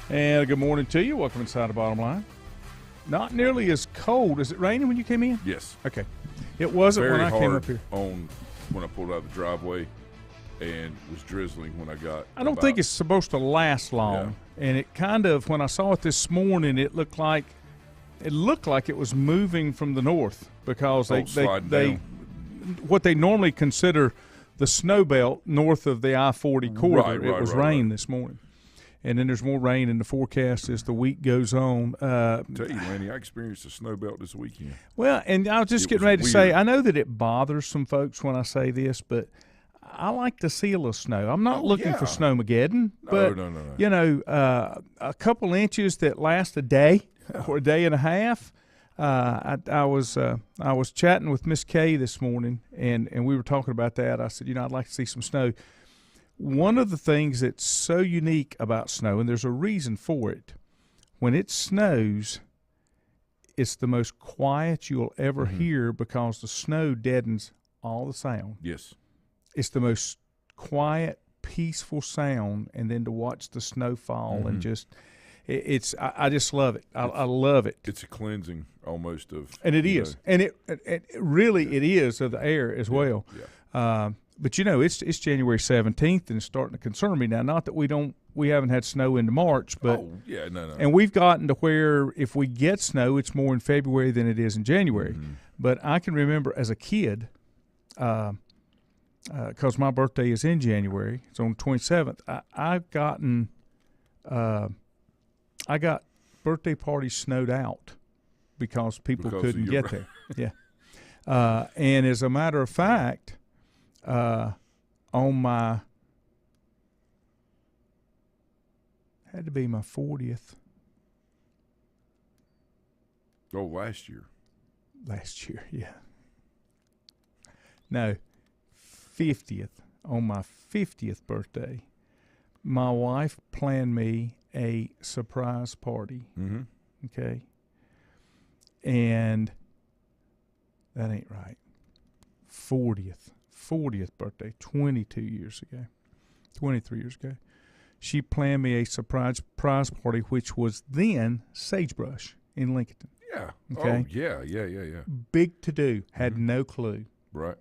And good morning to you. Welcome inside the Bottom Line. Not nearly as cold. Is it raining when you came in? Yes. Okay. It wasn't when I came up here. When I pulled out of the driveway, and was drizzling when I got. I don't think it's supposed to last long. Yeah. And it kind of, when I saw it this morning, it looked like it was moving from the north because they what they normally consider the snow belt north of the I-40 corridor. It was rain this morning. And then there's more rain in the forecast as the week goes on. Tell you, Lanny, I experienced a snow belt this weekend. Well, and I was just getting ready to say, I know that it bothers some folks when I say this, but I like to see a little snow. I'm not looking for Snowmageddon, but no. You know, a couple inches that last a day or a day and a half. I was chatting with Miss Kay this morning, and we were talking about that. I said, I'd like to see some snow. One of the things that's so unique about snow, and there's a reason for it, when it snows, it's the most quiet you'll ever hear because the snow deadens all the sound. Yes. It's the most quiet, peaceful sound, and then to watch the snow fall and just I just love it. I love it. It's a cleansing almost of. And it is. And it really is of the air as well. Yeah. But it's January 17th, and it's starting to concern me now. Not that we haven't had snow into March, but no. And we've gotten to where if we get snow, it's more in February than it is in January. Mm-hmm. But I can remember as a kid, because my birthday is in January, it's on the 27th. I got birthday parties snowed out because people couldn't get there. Yeah, and as a matter of fact. On my had to be my 40th. Oh, last year. Last year, yeah. No, 50th. On my 50th birthday, my wife planned me a surprise party. Mm-hmm. Okay, and that ain't right. 40th birthday, 23 years ago. She planned me a surprise party, which was then Sagebrush in Lincoln. Yeah. Okay. Oh, yeah. Big to do. Had no clue. Right.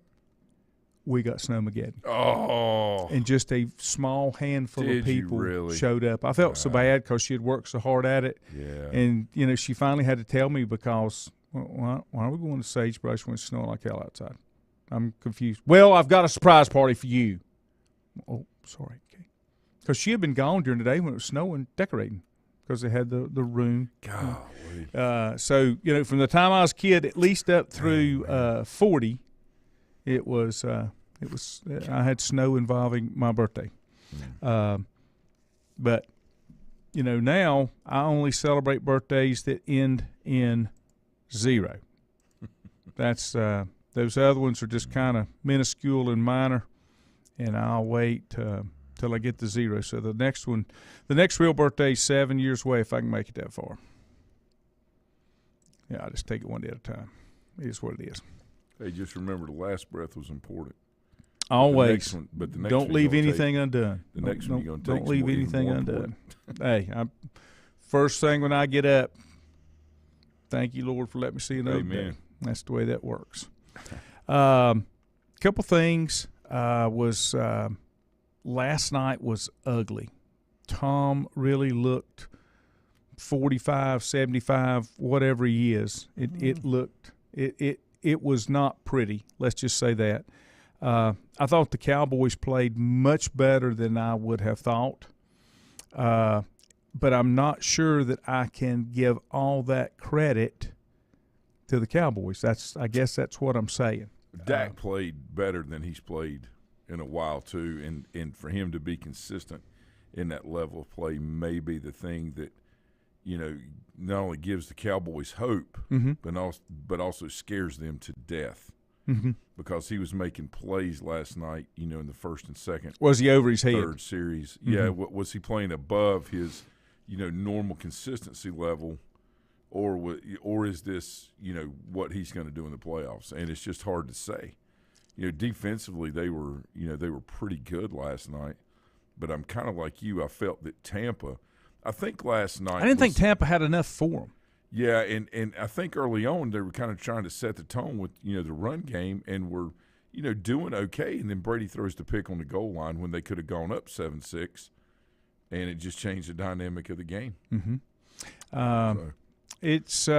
We got Snowmageddon. Oh. And just a small handful of people really? Showed up. I felt so bad because she had worked so hard at it. Yeah. And, she finally had to tell me because, why are we going to Sagebrush when it's snowing like hell outside? I'm confused. Well, I've got a surprise party for you. Oh, sorry. Okay. Because she had been gone during the day when it was snowing, decorating, because they had the room. Golly. So, from the time I was a kid, at least up through 40, it was I had snow involving my birthday. But, now I only celebrate birthdays that end in 0. That's those other ones are just kind of minuscule and minor, and I'll wait till I get to 0. So the next real birthday is 7 years away if I can make it that far. Yeah, I just take it one day at a time. It is what it is. Hey, just remember the last breath was important. Always. But the next don't leave anything undone. The next one you're going to take. Don't leave anything undone. Hey, first thing when I get up, thank you, Lord, for letting me see another day. That's the way that works. Couple things was last night was ugly. Tom really looked 45, 75, whatever he is. It looked it was not pretty. Let's just say that. I thought the Cowboys played much better than I would have thought. But I'm not sure that I can give all that credit to the Cowboys. I guess that's what I'm saying. Dak played better than he's played in a while too, and for him to be consistent in that level of play may be the thing that not only gives the Cowboys hope, but also scares them to death. Because he was making plays last night, in the first and second. Was he over his head? Third series. Yeah, was he playing above his, normal consistency level, or is this, what he's going to do in the playoffs? And it's just hard to say. Defensively they were pretty good last night, but I'm kind of like you. I felt that Tampa, I think last night. I didn't think Tampa had enough for them. Yeah, and I think early on they were kind of trying to set the tone with, the run game and were, doing okay. And then Brady throws the pick on the goal line when they could have gone up 7-6, and it just changed the dynamic of the game. Mm-hmm. It's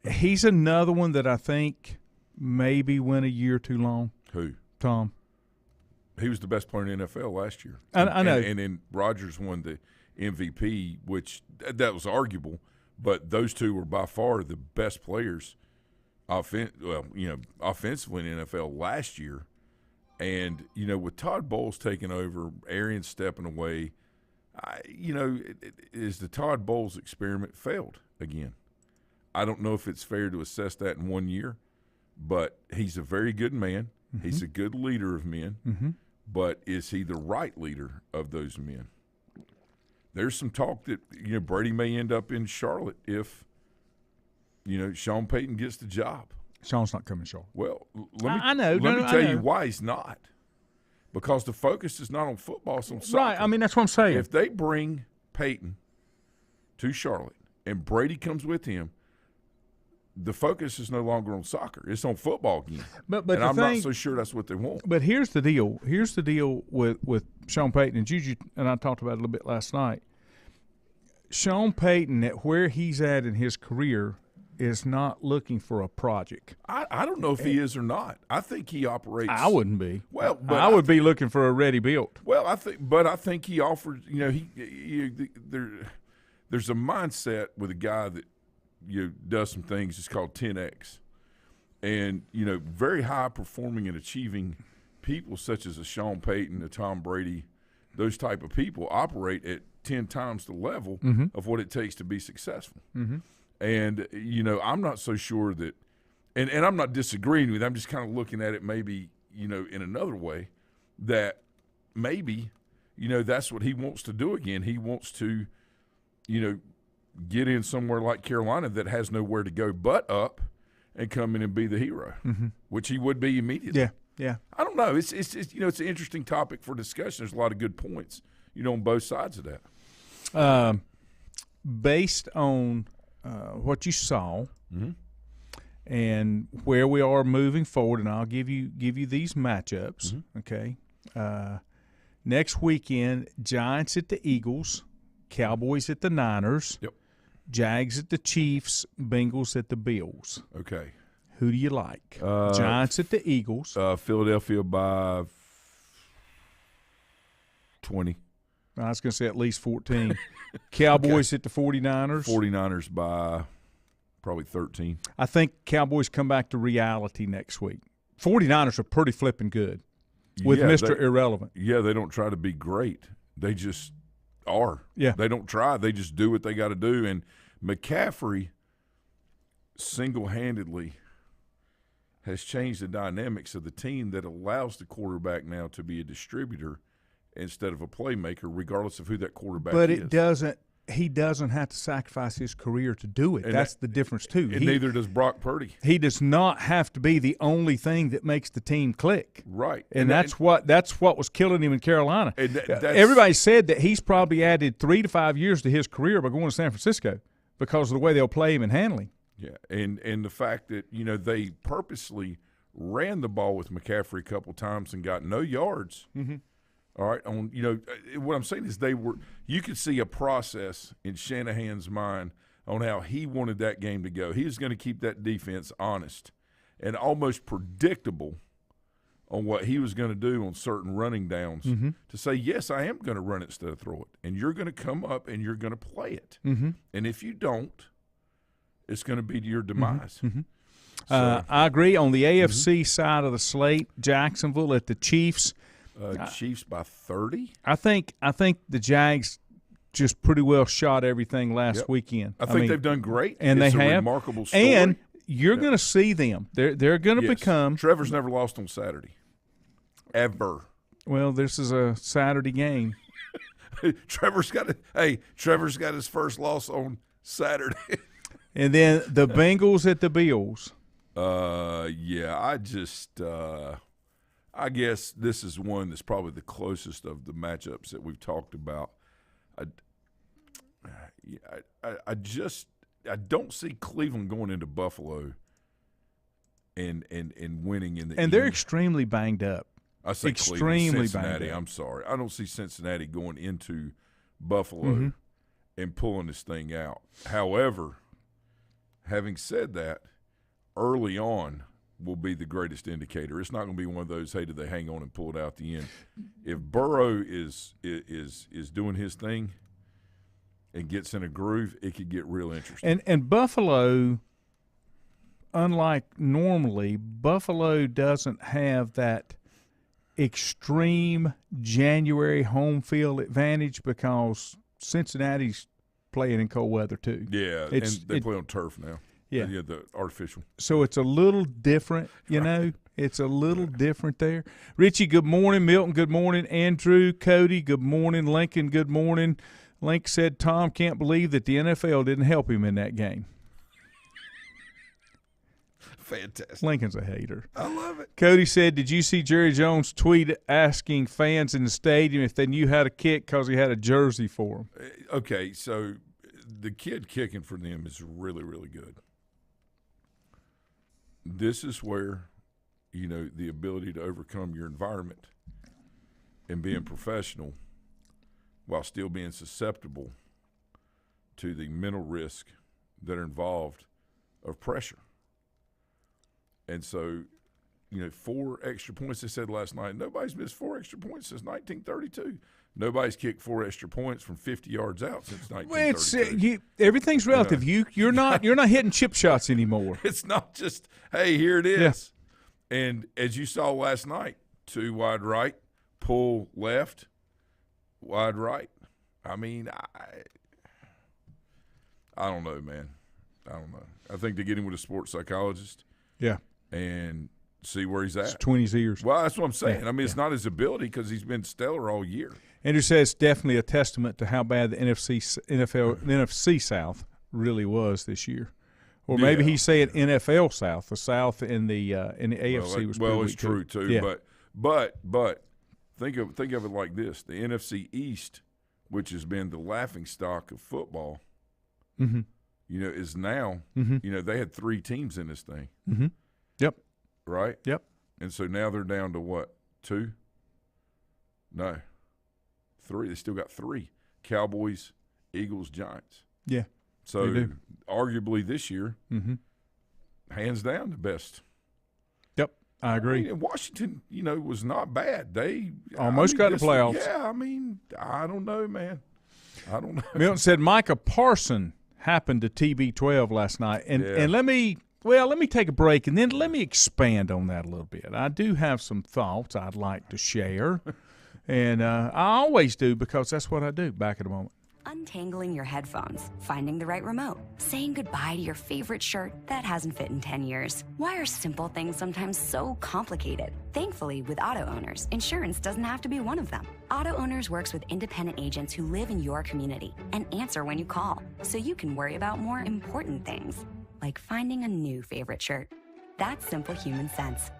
he's another one that I think maybe went a year too long. Who? Tom. He was the best player in the NFL last year. I know. And then Rodgers won the MVP, which that was arguable, but those two were by far the best players offensively in the NFL last year. And, with Todd Bowles taking over, Arians stepping away, is the Todd Bowles experiment failed again? I don't know if it's fair to assess that in 1 year, but he's a very good man. Mm-hmm. He's a good leader of men. Mm-hmm. But is he the right leader of those men? There's some talk that, Brady may end up in Charlotte if, Sean Payton gets the job. Sean's not coming, Charlotte. Well, I know. Let me tell you why he's not. Because the focus is not on football, it's on soccer. Right, I mean, that's what I'm saying. If they bring Payton to Charlotte and Brady comes with him, the focus is no longer on soccer. It's on football again. But and I'm not so sure that's what they want. But here's the deal. Here's the deal with Sean Payton, and Juju and I talked about it a little bit last night. Sean Payton, at where he's at in his career, is not looking for a project. I don't know if he is or not. I think he operates. I wouldn't be. Well, but I would be looking for a ready built. Well, I think he offers. There's a mindset with a guy that does some things. It's called 10X, and very high performing and achieving people such as a Sean Payton, a Tom Brady, those type of people operate at 10 times the level of what it takes to be successful. Mm-hmm. And, I'm not so sure that and I'm not disagreeing with it. I'm just kind of looking at it maybe, in another way that maybe, that's what he wants to do again. He wants to, get in somewhere like Carolina that has nowhere to go but up and come in and be the hero, which he would be immediately. Yeah. I don't know. It's it's an interesting topic for discussion. There's a lot of good points, on both sides of that. Based on what you saw and where we are moving forward, and I'll give you these matchups. Okay. Next weekend, Giants at the Eagles, Cowboys at the Niners. Yep. Jags at the Chiefs, Bengals at the Bills. Okay. Who do you like? Giants at the Eagles. Philadelphia by 20. I was going to say at least 14. Cowboys at the 49ers. 49ers by probably 13. I think Cowboys come back to reality next week. 49ers are pretty flipping good with Mr. Irrelevant. Yeah, they don't try to be great. They just are. Yeah. They don't try. They just do what they got to do. And McCaffrey single-handedly has changed the dynamics of the team that allows the quarterback now to be a distributor instead of a playmaker, regardless of who that quarterback is. But he doesn't have to sacrifice his career to do it. That's the difference, too. And neither does Brock Purdy. He does not have to be the only thing that makes the team click. Right. And that's what was killing him in Carolina. Everybody said that he's probably added 3 to 5 years to his career by going to San Francisco because of the way they'll play him and handle him. Yeah, and the fact that, they purposely ran the ball with McCaffrey a couple times and got no yards. Mm-hmm. All right, what I'm saying is you could see a process in Shanahan's mind on how he wanted that game to go. He was going to keep that defense honest and almost predictable on what he was going to do on certain running downs to say, yes, I am going to run it instead of throw it. And you're going to come up and you're going to play it. Mm-hmm. And if you don't, it's going to be to your demise. Mm-hmm. So, I agree. On the AFC side of the slate, Jacksonville at the Chiefs. Chiefs by 30? I think the Jags just pretty well shot everything last weekend. I mean, they've done great. And it's they have. A remarkable story. And you're going to see them. They're going to become. Trevor's never lost on Saturday. Ever. Well, this is a Saturday game. Trevor's got his first loss on Saturday. And then the Bengals at the Bills. I guess this is one that's probably the closest of the matchups that we've talked about. I don't see Cleveland going into Buffalo and winning in the and they're extremely banged up. I say extremely Cincinnati. banged up. I'm sorry. I don't see Cincinnati going into Buffalo and pulling this thing out. However, having said that, early on will be the greatest indicator. It's not going to be one of those, hey, did they hang on and pull it out the end? If Burrow is doing his thing and gets in a groove, it could get real interesting. And Buffalo, unlike normally, Buffalo doesn't have that extreme January home field advantage because Cincinnati's playing in cold weather too. Yeah, and they play on turf now. Yeah, the artificial. So it's a little different, you know. It's a little different there. Richie, good morning. Milton, good morning. Andrew, Cody, good morning. Lincoln, good morning. Link said Tom can't believe that the NFL didn't help him in that game. Fantastic. Lincoln's a hater. I love it. Cody said, did you see Jerry Jones' tweet asking fans in the stadium if they knew how to kick because he had a jersey for them? Okay, so the kid kicking for them is really, really good. This is where, you know, the ability to overcome your environment and being professional while still being susceptible to the mental risk that are involved of pressure. And so, you know, 4 extra points, they said last night, nobody's missed 4 extra points since 1932. Nobody's kicked 4 extra points from 50 yards out since 1932. Well, everything's relative. You're not hitting chip shots anymore. It's not just, hey, here it is. Yeah. And as you saw last night, 2 wide right, pull left, wide right. I mean, I don't know, man. I don't know. I think they get him with a sports psychologist. Yeah. And see where he's at. It's 20 years. Well, that's what I'm saying. Yeah. I mean, it's not his ability because he's been stellar all year. Andrew says it's definitely a testament to how bad the NFC South really was this year. Or maybe he's saying NFL South. The South in the AFC was pretty weak. It's true too. Yeah. But think of it like this: the NFC East, which has been the laughingstock of football, you know, is now you know, they had 3 teams in this thing. Yep. Right. Yep. And so now they're down to what? 2? No. 3. They still got 3: Cowboys, Eagles, Giants. Yeah. So arguably this year, hands down the best. Yep, I agree. I mean, Washington, you know, was not bad. They almost got the playoffs. Yeah, I mean, I don't know, man. I don't know. Milton said Micah Parson happened to TB12 last night, and let me take a break and then let me expand on that a little bit. I do have some thoughts I'd like to share, and I always do because that's what I do. Back in a moment. Untangling your headphones, finding the right remote, saying goodbye to your favorite shirt that hasn't fit in 10 years. Why are simple things sometimes so complicated? Thankfully, with auto owners, insurance doesn't have to be one of them. Auto Owners works with independent agents who live in your community and answer when you call, so you can worry about more important things, like finding a new favorite shirt. That's simple human sense.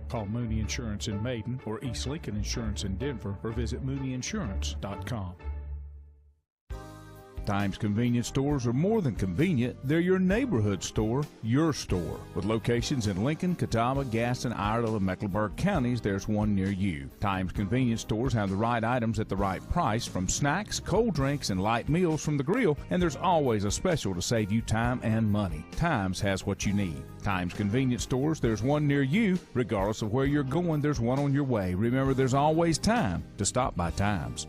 Call Mooney Insurance in Maiden or East Lincoln Insurance in Denver or visit MooneyInsurance.com. Times convenience stores are more than convenient. They're your neighborhood store, your store. With locations in Lincoln, Catawba, Gaston, Iredell, and Mecklenburg counties, there's one near you. Times convenience stores have the right items at the right price, from snacks, cold drinks, and light meals from the grill, and there's always a special to save you time and money. Times has what you need. Times convenience stores, there's one near you. Regardless of where you're going, there's one on your way. Remember, there's always time to stop by Times.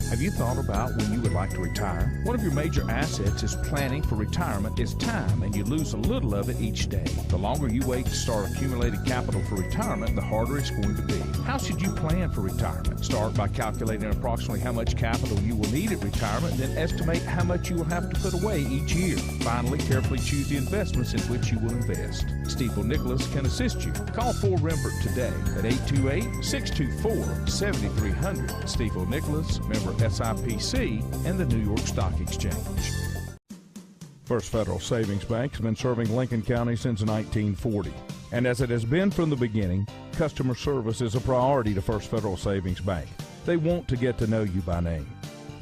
Have you thought about when you would like to retire? One of your major assets is planning for retirement is time, and you lose a little of it each day. The longer you wait to start accumulating capital for retirement, the harder it's going to be. How should you plan for retirement? Start by calculating approximately how much capital you will need at retirement, then estimate how much you will have to put away each year. Finally, carefully choose the investments in which you will invest. Stifel Nicholas can assist you. Call Ford Rembert today at 828-624-7300. Stifel Nicholas, member SIPC, and the New York Stock Exchange. First Federal Savings Bank has been serving Lincoln County since 1940. And as it has been from the beginning, customer service is a priority to First Federal Savings Bank. They want to get to know you by name.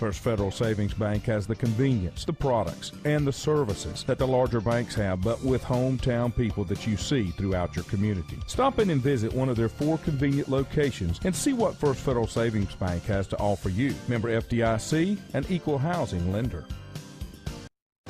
First Federal Savings Bank has the convenience, the products, and the services that the larger banks have, but with hometown people that you see throughout your community. Stop in and visit one of their 4 convenient locations and see what First Federal Savings Bank has to offer you. Member FDIC, an equal housing lender.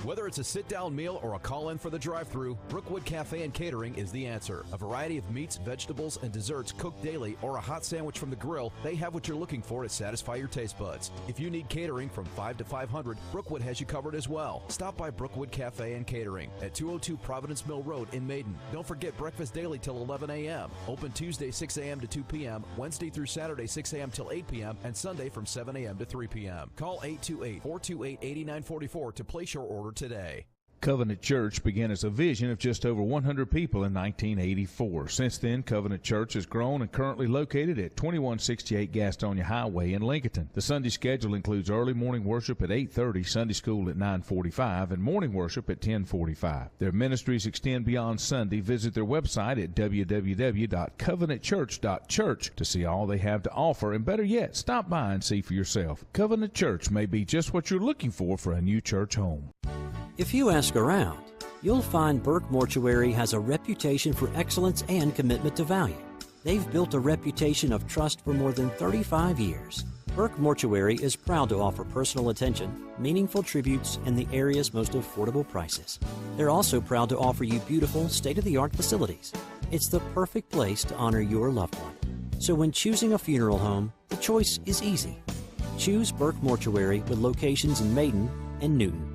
Whether it's a sit-down meal or a call-in for the drive-thru, Brookwood Cafe and Catering is the answer. A variety of meats, vegetables, and desserts cooked daily, or a hot sandwich from the grill, they have what you're looking for to satisfy your taste buds. If you need catering from 5 to 500, Brookwood has you covered as well. Stop by Brookwood Cafe and Catering at 202 Providence Mill Road in Maiden. Don't forget breakfast daily till 11 a.m. Open Tuesday 6 a.m. to 2 p.m., Wednesday through Saturday 6 a.m. till 8 p.m., and Sunday from 7 a.m. to 3 p.m. Call 828-428-8944 to place your order today. Covenant Church began as a vision of just over 100 people in 1984. Since then, Covenant Church has grown and currently located at 2168 Gastonia Highway in Lincoln. The Sunday schedule includes early morning worship at 8:30, Sunday school at 9:45, and morning worship at 10:45. Their ministries extend beyond Sunday. Visit their website at www.covenantchurch.church to see all they have to offer, and better yet, stop by and see for yourself. Covenant Church may be just what you're looking for a new church home. If you ask around, you'll find Burke Mortuary has a reputation for excellence and commitment to value. They've built a reputation of trust for more than 35 years. Burke Mortuary is proud to offer personal attention, meaningful tributes, and the area's most affordable prices. They're also proud to offer you beautiful, state-of-the-art facilities. It's the perfect place to honor your loved one. So when choosing a funeral home, the choice is easy. Choose Burke Mortuary with locations in Maiden and Newton.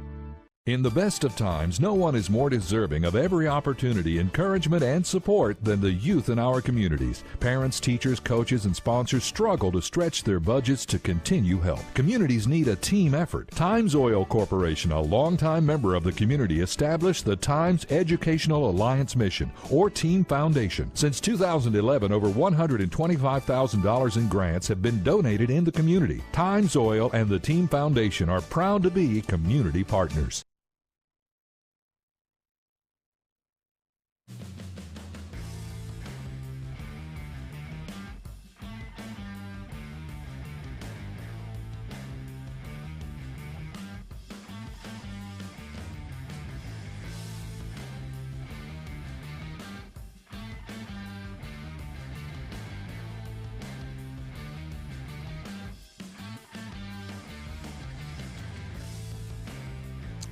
In the best of times, no one is more deserving of every opportunity, encouragement, and support than the youth in our communities. Parents, teachers, coaches, and sponsors struggle to stretch their budgets to continue help. Communities need a team effort. Times Oil Corporation, a longtime member of the community, established the Times Educational Alliance Mission, or Team Foundation. Since 2011, over $125,000 in grants have been donated in the community. Times Oil and the Team Foundation are proud to be community partners.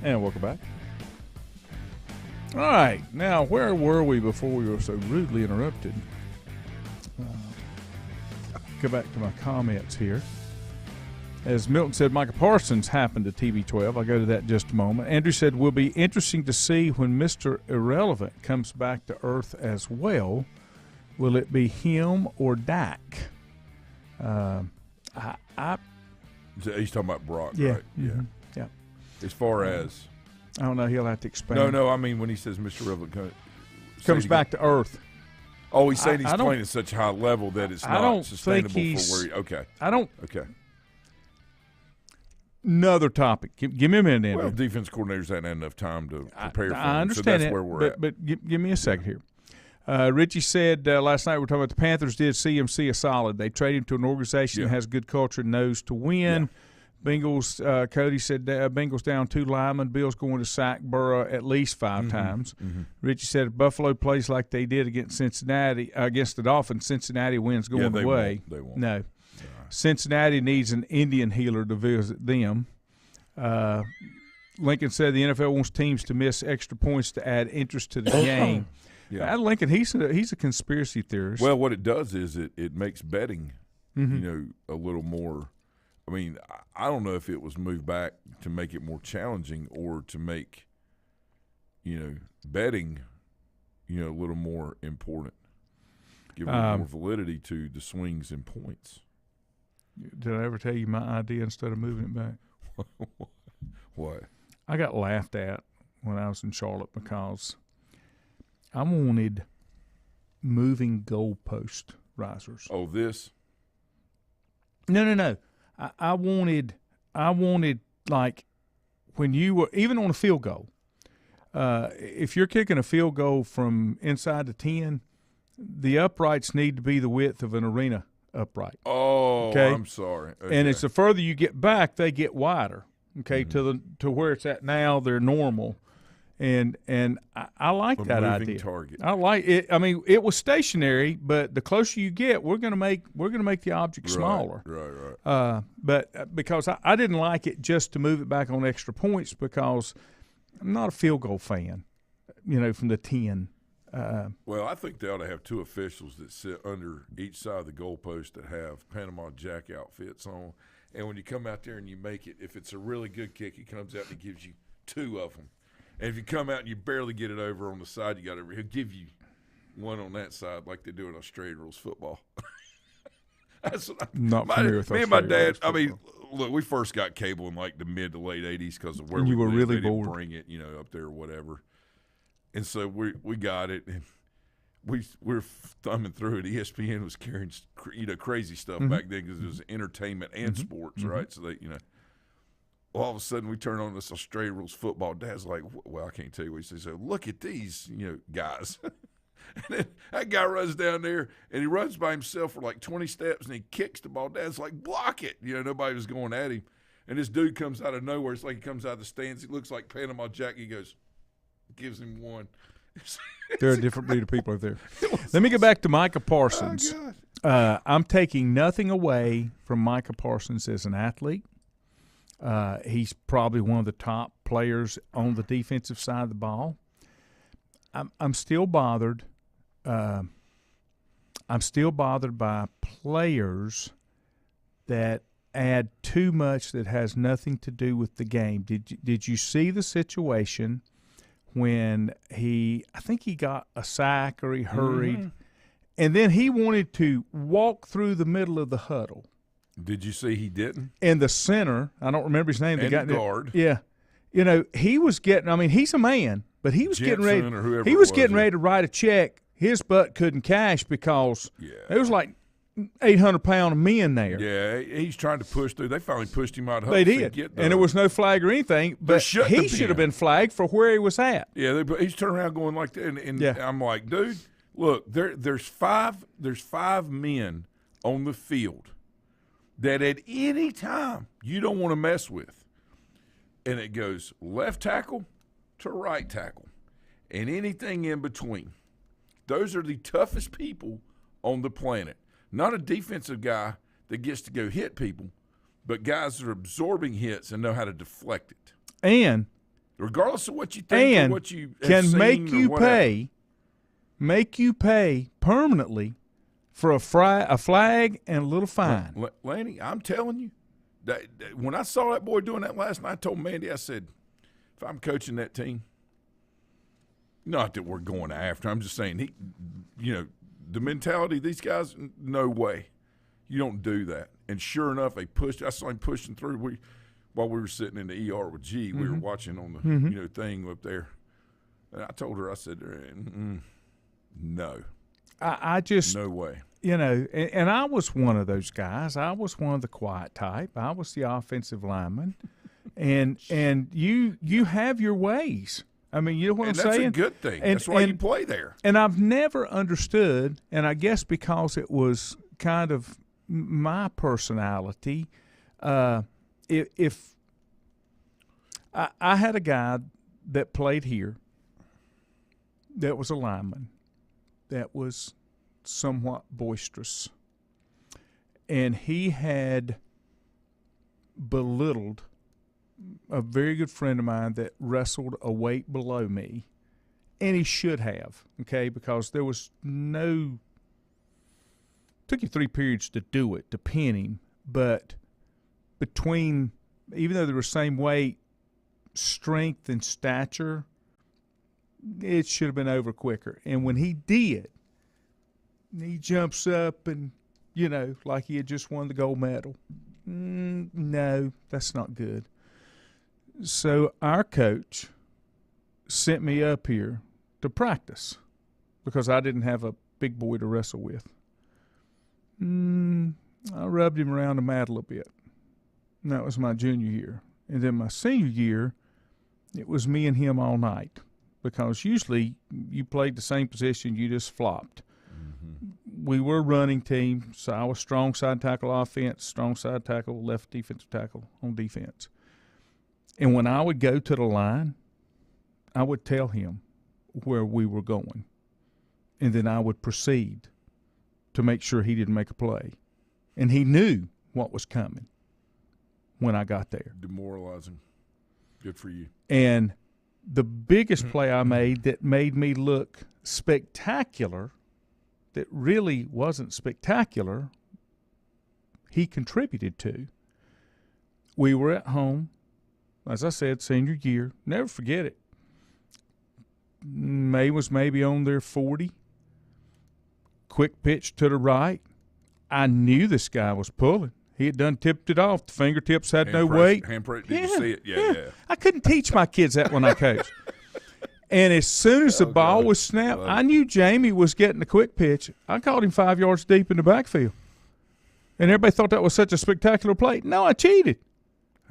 And welcome back. All right, now where were we before we were so rudely interrupted? Go back to my comments here. As Milton said, Micah Parsons happened to TB12. I'll go to that in just a moment. Andrew said, will be interesting to see when Mr. Irrelevant comes back to earth as well. Will it be him or Dak? He's talking about Brock, Yeah. right? Mm-hmm. Yeah. As far as I don't know. He'll have to expand. no. I mean, when he says Mr. Irrelevant comes back to earth. Oh, he's saying he's playing at such a high level that it's not sustainable for where he. Okay. I don't. Okay. Another topic. Give me a minute, Andrew. Well, defense coordinators haven't had enough time to prepare for him. I understand so that's where we're at. But give me a second here. Richie said last night we were talking about the Panthers did CMC a solid. They traded him to an organization that has good culture and knows to win. Yeah. Bengals, Cody said Bengals down 2 linemen. Bill's going to sack Burrow at least 5 times. Mm-hmm. Richie said if Buffalo plays like they did against Cincinnati, against the Dolphins, Cincinnati wins going away. They won't. No. Cincinnati needs an Indian healer to visit them. Lincoln said the NFL wants teams to miss extra points to add interest to the game. Yeah. Lincoln, he's a conspiracy theorist. Well, what it does is it makes betting, a little more. I mean, I don't know if it was moved back to make it more challenging or to make, betting, a little more important, give more validity to the swings and points. Did I ever tell you my idea instead of moving it back? What? I got laughed at when I was in Charlotte because I wanted moving goalpost risers. Oh, this? No. I wanted like when you were even on a field goal. If you're kicking a field goal from inside the 10, the uprights need to be the width of an arena upright. Oh, okay? I'm sorry. Okay. And it's the further you get back, they get wider. Okay, to where it's at now, they're normal. And I like that idea. Target. I like it. I mean, it was stationary, but the closer you get, we're gonna make the object smaller. Right. But because I didn't like it just to move it back on extra points, because I'm not a field goal fan, from the 10. Well, I think they ought to have two officials that sit under each side of the goalpost that have Panama Jack outfits on. And when you come out there and you make it, if it's a really good kick, he comes out and he gives you two of them. And if you come out and you barely get it over on the side, he'll give you one on that side like they do in Australian rules football. That's what Not familiar with me and my Australian dad. rules I mean, football. Look, we first got cable in like the mid to late '80s because of where And we you were lived. really They didn't bored. bring it, up there or whatever. And so we got it, and we're thumbing through it. ESPN was carrying crazy stuff back then because it was entertainment and sports, right? So they all of a sudden we turn on this Australian rules football. Dad's like, well, I can't tell you what he says. So look at these, guys. And then that guy runs down there, and he runs by himself for like 20 steps, and he kicks the ball. Dad's like, block it. Nobody was going at him. And this dude comes out of nowhere. It's like he comes out of the stands. He looks like Panama Jack. He goes, gives him one. They're a different breed of people over there. Let me get back to Micah Parsons. Oh, God. I'm taking nothing away from Micah Parsons as an athlete. He's probably one of the top players on the defensive side of the ball. I'm still bothered. I'm still bothered by players that add too much that has nothing to do with the game. Did you see the situation when I think he got a sack or he hurried, and then he wanted to walk through the middle of the huddle? Did you see he didn't? And the center, I don't remember his name. And the guard. Yeah. He was getting – I mean, he's a man, but he was Jensen getting ready or whoever – he it was was, getting yeah. ready to write a check. His butt couldn't cash because Yeah. there was like 800-pound men there. Yeah, he's trying to push through. They finally pushed him out. They did, and there was no flag or anything, but he should have been flagged for where he was at. Yeah, he's turning around going like that, and I'm like, dude, look, there's five men on the field that at any time you don't want to mess with, and it goes left tackle to right tackle, and anything in between. Those are the toughest people on the planet. Not a defensive guy that gets to go hit people, but guys that are absorbing hits and know how to deflect it. And regardless of what you think or what you have can seen make you pay permanently for a flag and a little fine. Lanny, I'm telling you, that when I saw that boy doing that last night, I told Mandy, I said, if I'm coaching that team, not that we're going after, I'm just saying, the mentality of these guys, no way. You don't do that. And sure enough, I saw him pushing through. While we were sitting in the ER with G, we were watching on the thing up there. And I told her, I said, no. I just – no way. And I was one of those guys. I was one of the quiet type. I was the offensive lineman. and you have your ways. I mean, you know what I'm saying? That's a good thing. That's why you play there. And I've never understood, and I guess because it was kind of my personality, if I had a guy that played here that was a lineman that was somewhat boisterous, and he had belittled a very good friend of mine that wrestled a weight below me, and he should have, okay, because there was no – took you 3 periods to do it, to pin him, but between – even though they were same weight, strength and stature, it should have been over quicker. And when he did, he jumps up and, like he had just won the gold medal. No, that's not good. So our coach sent me up here to practice because I didn't have a big boy to wrestle with. I rubbed him around the mat a little bit. And that was my junior year. And then my senior year, it was me and him all night because usually you played the same position, you just flopped. we were a running team, so I was strong side tackle offense, strong side tackle, left defensive tackle on defense. And when I would go to the line, I would tell him where we were going, and then I would proceed to make sure he didn't make a play. And he knew what was coming when I got there. Demoralizing. Good for you. And the biggest play I made that made me look spectacular, that really wasn't spectacular, he contributed to. We were at home, as I said, senior year. Never forget it. May was maybe on their 40. Quick pitch to the right. I knew this guy was pulling. He had done tipped it off. The fingertips had no weight. Did you see it? Yeah. I couldn't teach my kids that when I coached. And as soon as the ball was snapped, I knew Jamie was getting the quick pitch. I called him 5 yards deep in the backfield. And everybody thought that was such a spectacular play. No, I cheated.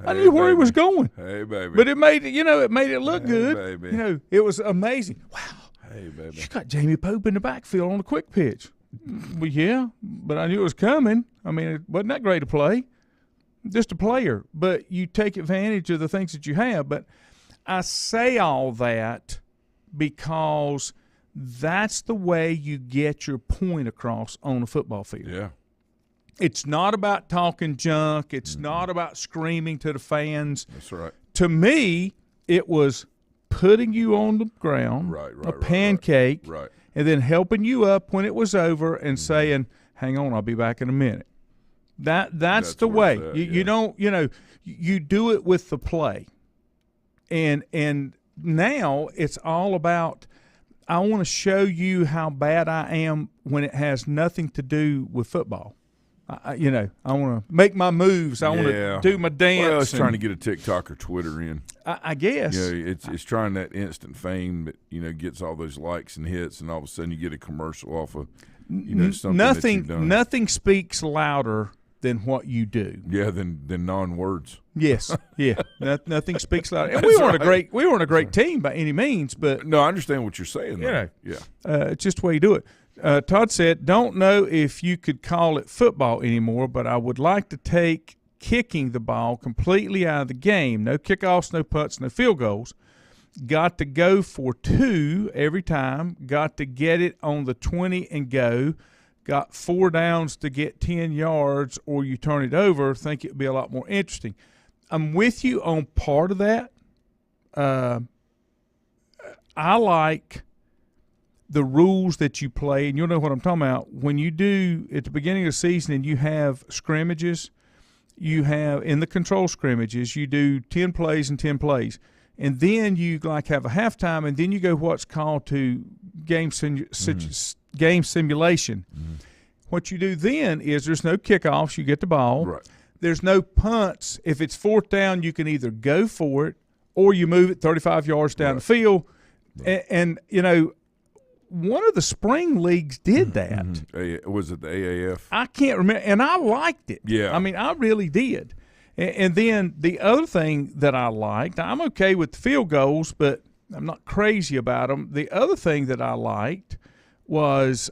I knew where he was going. Hey, baby. But it made it look good. Baby. You know, it was amazing. Wow. Hey, baby. You got Jamie Pope in the backfield on a quick pitch. Well, yeah, but I knew it was coming. I mean, it wasn't that great a play. Just a player. But you take advantage of the things that you have. But I say all that because that's the way you get your point across on a football field. Yeah. It's not about talking junk. It's not about screaming to the fans. That's right. To me, it was putting you on the ground, a pancake, right. And then helping you up when it was over and saying, hang on, I'll be back in a minute. That's the way. You don't, you do it with the play. And now it's all about, I want to show you how bad I am when it has nothing to do with football. I want to make my moves. I want to do my dance. Well, it's trying to get a TikTok or Twitter in. I guess. It's trying that instant fame that, gets all those likes and hits, and all of a sudden you get a commercial off of, something that you've done. Nothing speaks louder than what you do. Yeah, than non-words. Yes, yeah. Nothing speaks louder. And we weren't a great team by any means, but no, I understand what you're saying. Yeah, it's just the way you do it. Todd said, don't know if you could call it football anymore, but I would like to take kicking the ball completely out of the game. No kickoffs, no punts, no field goals. Got to go for 2 every time. Got to get it on the 20 and go. Got 4 downs to get 10 yards, or you turn it over. Think it would be a lot more interesting. I'm with you on part of that. I like the rules that you play, and you'll know what I'm talking about. When you do at the beginning of the season and you have scrimmages, you have in the control scrimmages, you do 10 plays and 10 plays. And then you have a halftime, and then you go what's called to game simulation. Mm-hmm. What you do then is there's no kickoffs. You get the ball. Right. There's no punts. If it's 4th down, you can either go for it or you move it 35 yards down the field. Right. And one of the spring leagues did that. Mm-hmm. Was it the AAF? I can't remember, and I liked it. Yeah. I mean, I really did. And then the other thing that I liked, I'm okay with the field goals, but I'm not crazy about them. The other thing that I liked was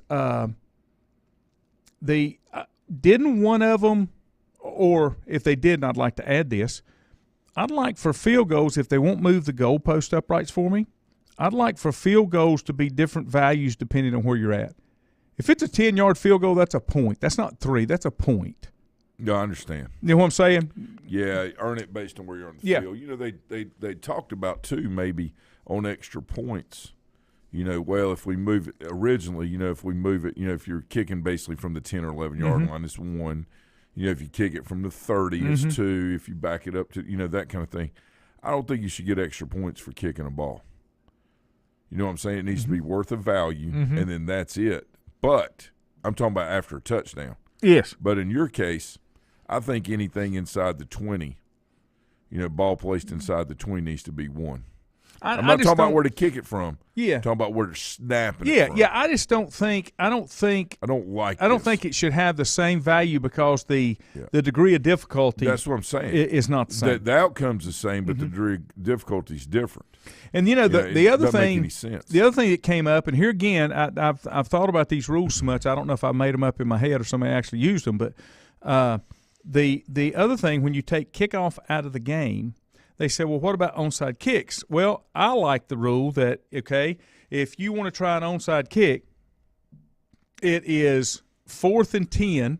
didn't one of them, or if they didn't, I'd like to add this. I'd like for field goals, if they won't move the goalpost uprights for me, I'd like for field goals to be different values depending on where you're at. If it's a 10-yard field goal, that's a point. That's not 3. That's a point. No, I understand. You know what I'm saying? Yeah, earn it based on where you're on the field. They talked about, too, maybe on extra points. If we move it originally, if we move it, if you're kicking basically from the 10 or 11-yard line, it's 1. If you kick it from the 30, it's 2. If you back it up to, that kind of thing. I don't think you should get extra points for kicking a ball. You know what I'm saying? It needs to be worth a value, and then that's it. But I'm talking about after a touchdown. Yes. But in your case, I think anything inside the 20, ball placed inside the 20 needs to be 1. I'm not talking about where to kick it from. Yeah. I'm talking about where to snap it from. Yeah. I just don't think. I don't think it should have the same value because the degree of difficulty. That's what I'm saying. Is not the same. The outcome's the same, but the degree of difficulty is different. And the other thing, make any sense. The other thing that came up, and here again, I've thought about these rules so much. I don't know if I made them up in my head or somebody actually used them, but the other thing, when you take kickoff out of the game, they said, well, what about onside kicks? Well, I like the rule that, okay, if you want to try an onside kick, it is 4th and 10.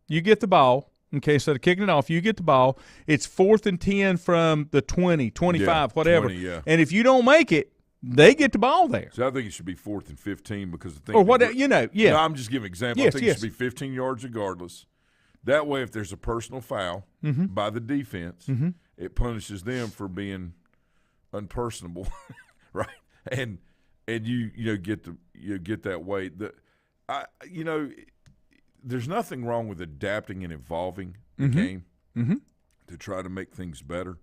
You get the ball. Okay, instead of kicking it off, you get the ball. It's 4th and 10 from the 20, 25, whatever. 20, yeah. And if you don't make it, they get the ball there. So I think it should be 4th and 15 because the thing. Or what? Yeah. No, I'm just giving an example. Yes, I think it should be 15 yards regardless. That way, if there's a personal foul by the defense, it punishes them for being unpersonable, right? And you get that way. There's nothing wrong with adapting and evolving the game to try to make things better.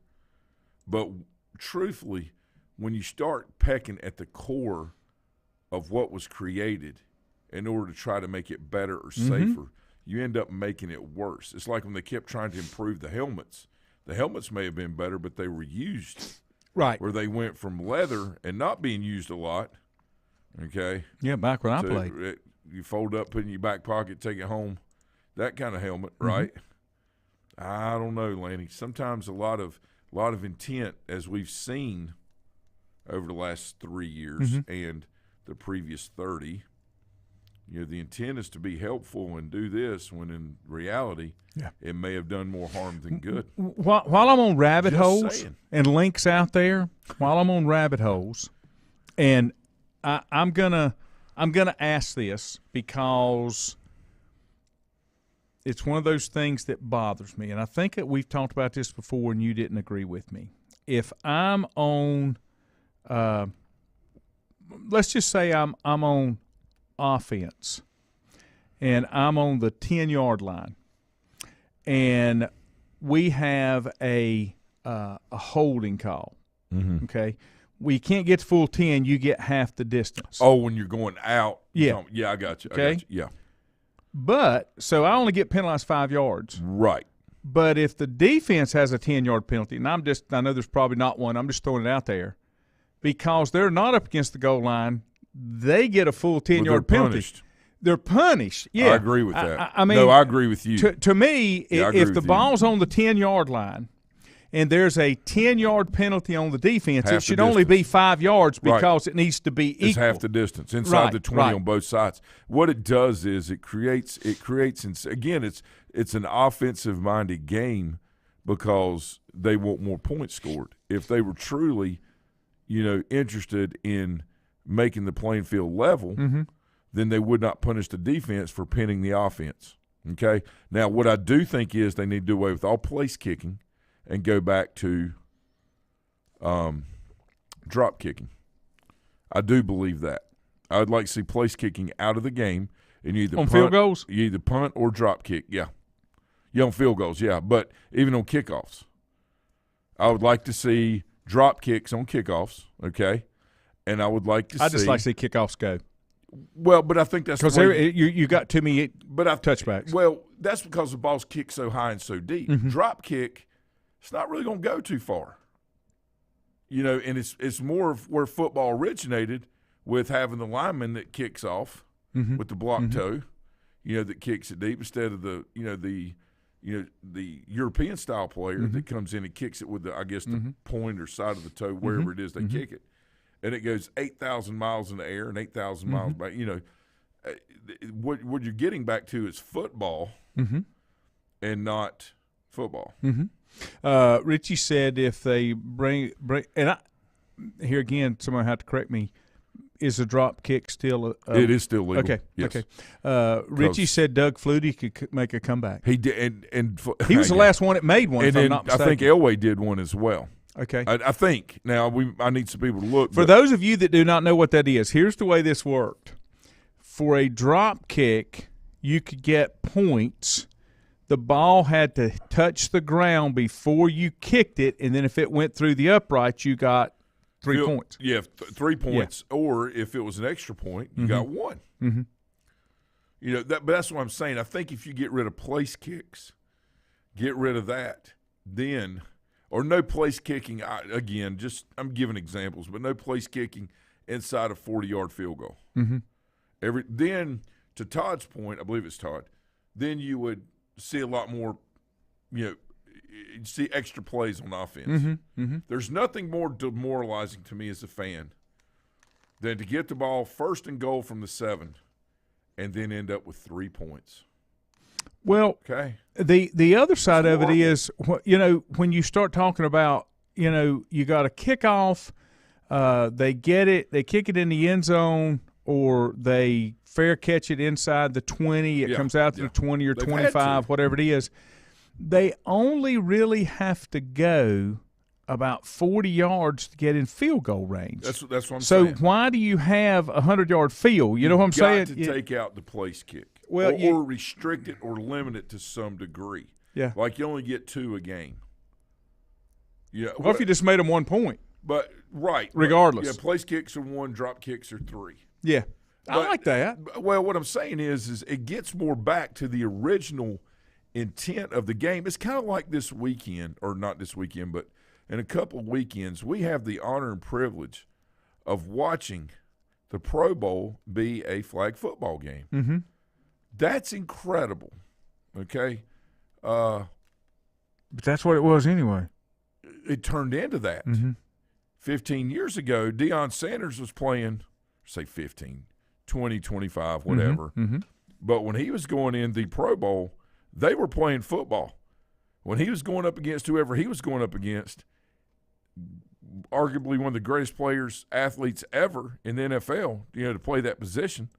But truthfully, when you start pecking at the core of what was created in order to try to make it better or safer, you end up making it worse. It's like when they kept trying to improve the helmets. The helmets may have been better, but they were used. Right. Where they went from leather and not being used a lot, okay? Yeah, back when I played. You fold up, put it in your back pocket, take it home, that kind of helmet, right? I don't know, Lanny. Sometimes a lot of intent, as we've seen over the last 3 years and the previous 30, the intent is to be helpful and do this when in reality it may have done more harm than good. While I'm on rabbit Just holes saying. and links out there, and I'm gonna ask this because it's one of those things that bothers me, and I think that we've talked about this before, and you didn't agree with me. If I'm on, let's just say I'm on offense, and I'm on the 10-yard line, and we have a holding call. Okay, we can't get to full 10. You get half the distance. Oh, when you're going out. Yeah. Yeah, I got you. Okay. I got you. Yeah. But so I only get penalized 5 yards. Right. But if the defense has a 10-yard penalty, and I know there's probably not one. I'm just throwing it out there, because they're not up against the goal line. They get a full 10-yard penalty. Punished. They're punished. Yeah, I agree with that. I mean, no, I agree with you. To me, Yeah, I agree if the with you. ball's on the 10-yard line and there's a 10-yard penalty on the defense, Half it the should only be 5 yards because it needs to be equal. It's half the distance inside the 20 right. on both sides. What it does is it creates again, it's an offensive minded game because they want more points scored. If they were truly, interested in making the playing field level, then they would not punish the defense for pinning the offense. Okay? Now, what I do think is they need to do away with all place kicking and go back to drop kicking. I do believe that. I would like to see place kicking out of the game, and you either field goals? You either punt or drop kick. Yeah. Yeah, on field goals, yeah. But even on kickoffs, I would like to see drop kicks on kickoffs, okay? And I would like to see – I just like to see kickoffs go. Well, but I think that's because you got too many touchbacks. Well, that's because the ball's kicked so high and so deep. Drop kick, it's not really going to go too far. And it's more of where football originated with having the lineman that kicks off with the block toe, that kicks it deep instead of the European style player that comes in and kicks it with the point or side of the toe, wherever it is they kick it. And it goes 8,000 miles in the air and 8,000 miles back. What you're getting back to is football and not football. Richie said if they bring and here again, someone have to correct me. Is a drop kick still? It is still legal. Okay. Yes. Okay. Richie said Doug Flutie could make a comeback. He did, and he was the last one that made one. And if I'm not mistaken. I think Elway did one as well. Okay. I think. Now, I need some people to look. For those of you that do not know what that is, here's the way this worked. For a drop kick, you could get points. The ball had to touch the ground before you kicked it, and then if it went through the upright, you got 3 points. Yeah, 3 points. Yeah. Or if it was an extra point, you got 1. Mm-hmm. You know, but that's what I'm saying. I think if you get rid of place kicks, get rid of that, then – or no place kicking, again, just I'm giving examples, but no place kicking inside a 40-yard field goal. Mm-hmm. Then, to Todd's point, I believe it's Todd, then you would see a lot more, you know, see extra plays on offense. Mm-hmm. Mm-hmm. There's nothing more demoralizing to me as a fan than to get the ball first and goal from the 7 and then end up with 3 points. Well, okay. The other side of it is, you know, when you start talking about, you know, you got a kickoff, they get it, they kick it in the end zone, or they fair catch it inside the 20, it comes out to the 20 or 25, whatever it is. They only really have to go about 40 yards to get in field goal range. That's what I'm saying. So why do you have a 100-yard field? You know what I'm saying? You've got to take out the place kick. Well, or restrict it or limit it to some degree. Yeah. Like you only get 2 a game. Yeah. What if you just made them 1 point? But right. Regardless. Yeah, place kicks are 1, drop kicks are 3. Yeah. I like that. Well, what I'm saying is it gets more back to the original intent of the game. It's kind of like this weekend, or not this weekend, but in a couple of weekends, we have the honor and privilege of watching the Pro Bowl be a flag football game. Mm-hmm. That's incredible, okay? But that's what it was anyway. It turned into that. Mm-hmm. 15 years ago, Deion Sanders was playing, say 15, 20, 25, whatever. Mm-hmm. But when he was going in the Pro Bowl, they were playing football. When he was going up against whoever he was going up against, arguably one of the greatest athletes ever in the NFL, you know, to play that position,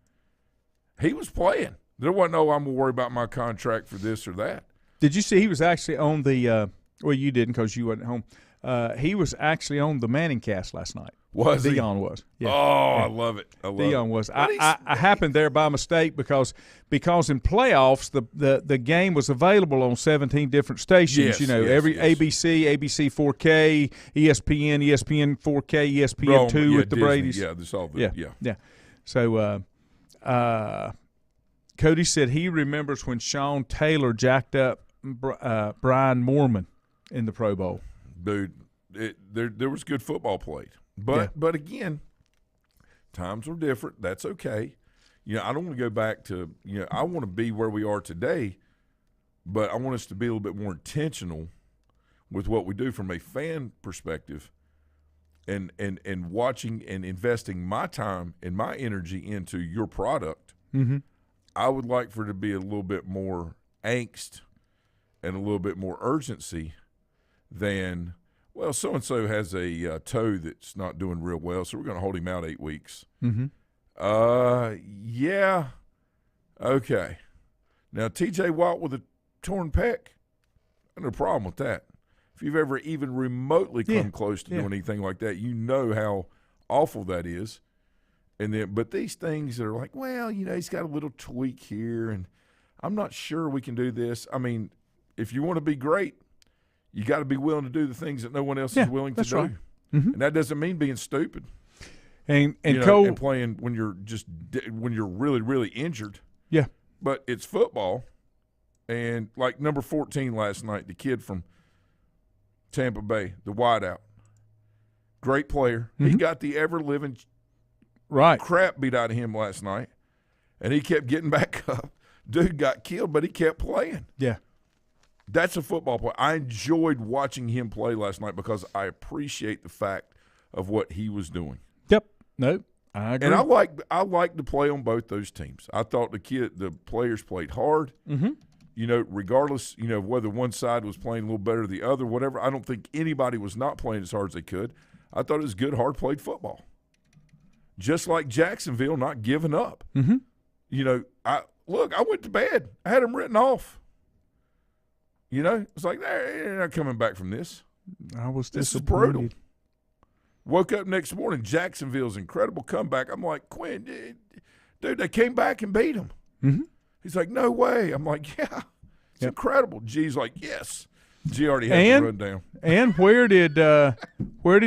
he was playing. There wasn't, I'm going to worry about my contract for this or that. Did you see he was actually on the well, you didn't because you wasn't home. He was actually on the Manning cast last night. Was he? Deion was. Yeah. Oh, yeah. I love it. Deion was. I happened there by mistake because in playoffs the game was available on 17 different stations. Yes, ABC 4K, ESPN 4K, ESPN2 with the Disney, Brady's. Yeah, this all the yeah. So Cody said he remembers when Sean Taylor jacked up Brian Moorman in the Pro Bowl. Dude, there was good football played. But again, times were different. That's okay. You know, I don't want to go back to, you know, I want to be where we are today, but I want us to be a little bit more intentional with what we do from a fan perspective and watching and investing my time and my energy into your product. Mm-hmm. I would like for it to be a little bit more angst and a little bit more urgency than, well, so-and-so has a toe that's not doing real well, so we're going to hold him out 8 weeks. Mm-hmm. Yeah. Okay. Now, T.J. Watt with a torn pec, no problem with that. If you've ever even remotely come close to doing anything like that, you know how awful that is. But these things that are like, well, you know, he's got a little tweak here, and I'm not sure we can do this. I mean, if you want to be great, you got to be willing to do the things that no one else is willing to do. Right. Mm-hmm. And that doesn't mean being stupid. And Cole, and playing when you're really, really injured. Yeah. But it's football. And like number 14 last night, the kid from Tampa Bay, the wideout. Great player. Mm-hmm. He got the ever-living crap beat out of him last night. And he kept getting back up. Dude got killed, but he kept playing. Yeah. That's a football player. I enjoyed watching him play last night because I appreciate the fact of what he was doing. Yep. No, I agree. And I like to play on both those teams. I thought the players played hard. Mm-hmm. You know, regardless, you know, whether one side was playing a little better than the other, whatever. I don't think anybody was not playing as hard as they could. I thought it was good, hard-played football. Just like Jacksonville not giving up. Mm-hmm. You know, I went to bed. I had them written off. You know, it's like, they're not coming back from this. I was disappointed. This is brutal. Woke up next morning, Jacksonville's incredible comeback. I'm like, Quinn, dude, they came back and beat them. Mm-hmm. He's like, no way. I'm like, yeah, it's incredible. G's like, yes. G already had the rundown. And where did